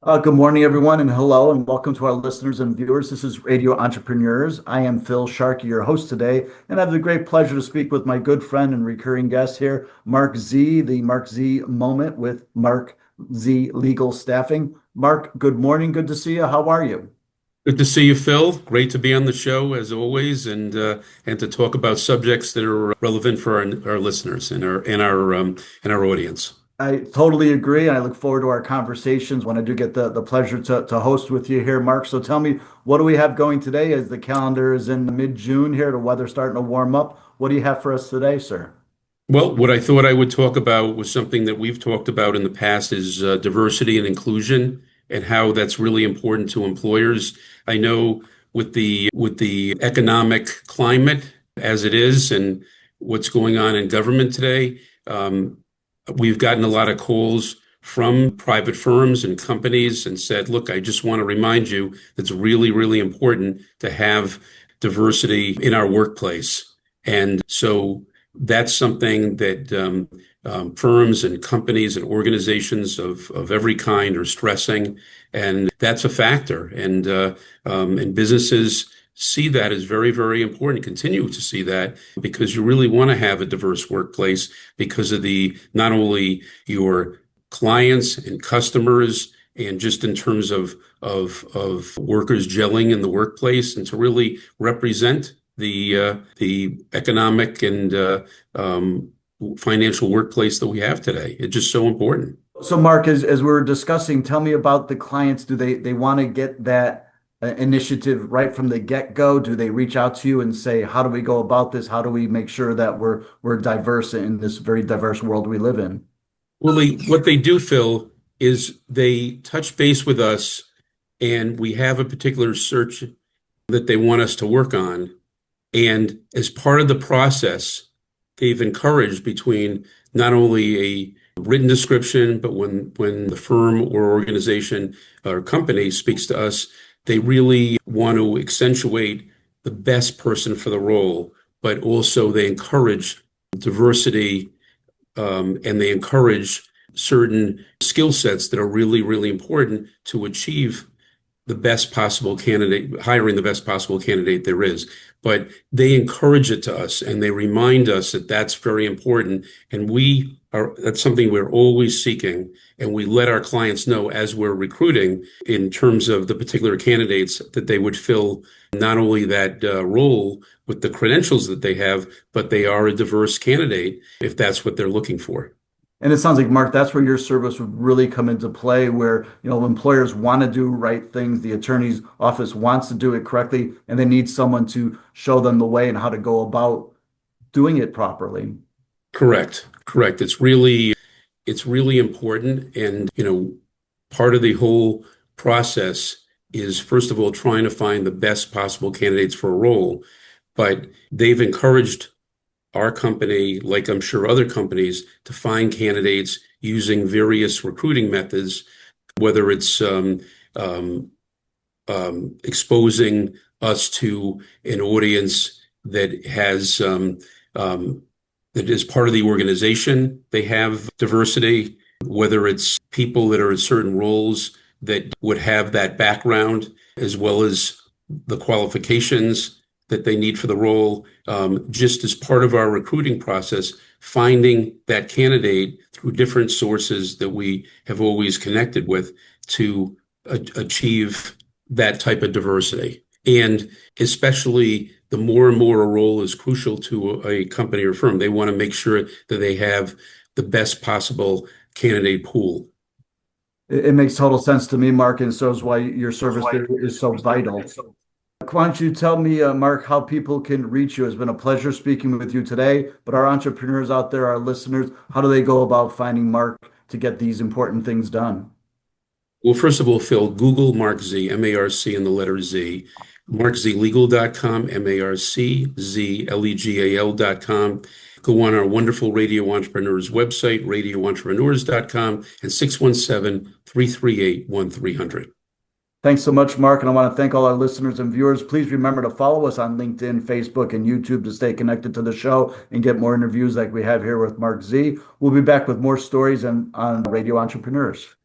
Good morning, everyone, and hello, and welcome to our listeners and viewers. This is Radio Entrepreneurs. I am Phil Sharkey, your host today, and I have the great pleasure to speak with my good friend and recurring guest here, Marc Z, the Marc Z Moment with Marc Z Legal Staffing. Marc, good morning. Good to see you. How are you? Good to see you, Phil. Great to be on the show as always, and to talk about subjects that are relevant for our listeners and our audience. I totally agree. I look forward to our conversations when I do get the pleasure to host with you here, Marc. So tell me, what do we have going today as the calendar is in mid-June here, the weather's starting to warm up? What do you have for us today, sir? Well, what I thought I would talk about was something that we've talked about in the past is diversity and inclusion and how that's really important to employers. I know with the economic climate as it is and what's going on in government today. We've gotten a lot of calls from private firms and companies and said, look, I just want to remind you it's really, really important to have diversity in our workplace. And so that's something that firms and companies and organizations of every kind are stressing. And that's a factor. And businesses see that as very, very important, continue to see that because you really want to have a diverse workplace because of the not only your clients and customers and just in terms of workers gelling in the workplace and to really represent the economic and financial workplace that we have today. It's just so important. So, Marc, as we were discussing, tell me about the clients. Do they want to get that initiative right from the get-go? Do they reach out to you and say, how do we go about this? How do we make sure that we're diverse in this very diverse world we live in? Well, what they do, Phil, is they touch base with us and we have a particular search that they want us to work on. And as part of the process, they've encouraged between not only a written description, but when the firm or organization or company speaks to us, they really want to accentuate the best person for the role, but also they encourage diversity, and they encourage certain skill sets that are really, really important to achieve the best possible candidate, hiring the best possible candidate there is. But they encourage it to us and they remind us that that's very important. And that's something we're always seeking. And we let our clients know as we're recruiting in terms of the particular candidates that they would fill not only that role with the credentials that they have, but they are a diverse candidate if that's what they're looking for. And it sounds like, Marc, that's where your service would really come into play, where, employers want to do right things, the attorney's office wants to do it correctly, and they need someone to show them the way and how to go about doing it properly. Correct. Correct. It's really important. And, part of the whole process is, first of all, trying to find the best possible candidates for a role. But they've encouraged our company, like I'm sure other companies, to find candidates using various recruiting methods, whether it's exposing us to an audience that is part of the organization. They have diversity, whether it's people that are in certain roles that would have that background, as well as the qualifications that they need for the role, just as part of our recruiting process, finding that candidate through different sources that we have always connected with to achieve that type of diversity. And especially the more and more a role is crucial to a company or firm, they want to make sure that they have the best possible candidate pool. It makes total sense to me, Marc, and so is why your service there is so vital. Why don't you tell me, Marc, how people can reach you? It's been a pleasure speaking with you today, but our entrepreneurs out there, our listeners, how do they go about finding Marc to get these important things done? Well, first of all, Phil, Google Marc Z, M-A-R-C and the letter Z, marczlegal.com, MarczLegal.com. Go on our wonderful Radio Entrepreneurs website, radioentrepreneurs.com, and 617-338-1300. Thanks so much, Marc, and I want to thank all our listeners and viewers. Please remember to follow us on LinkedIn, Facebook, and YouTube to stay connected to the show and get more interviews like we have here with Marc Z. We'll be back with more stories on Radio Entrepreneurs.